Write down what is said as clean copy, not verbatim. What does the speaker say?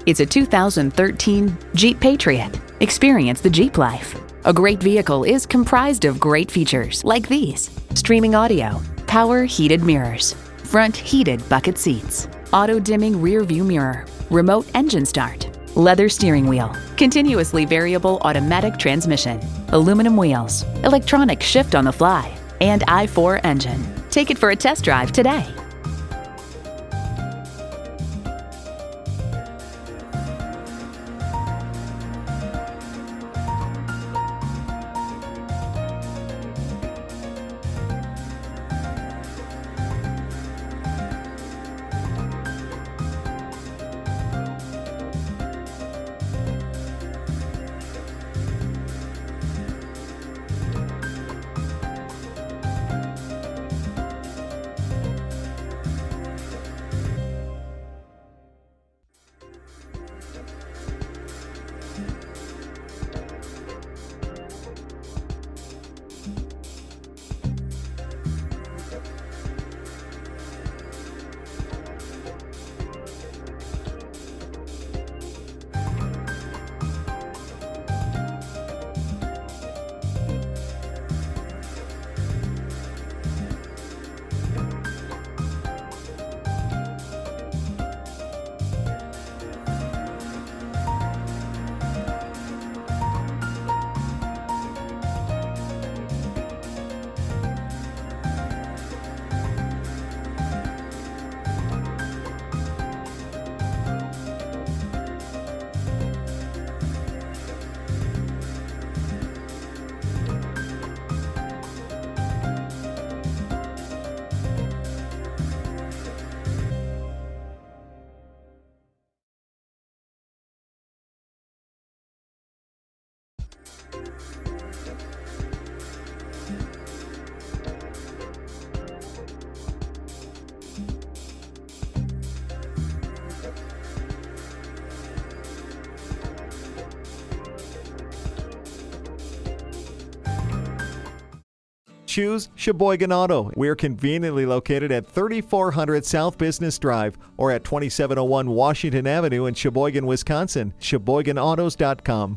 It's a 2013 Jeep Patriot. Experience the Jeep life. A great vehicle is comprised of great features like these: streaming audio, power heated mirrors, front heated bucket seats, auto dimming rear view mirror, remote engine start, leather steering wheel, continuously variable automatic transmission, aluminum wheels, electronic shift on the fly, and i4 engine. Take it for a test drive today. Choose Sheboygan Auto. We're conveniently located at 3400 South Business Drive or at 2701 Washington Avenue in Sheboygan, Wisconsin. SheboyganAutos.com.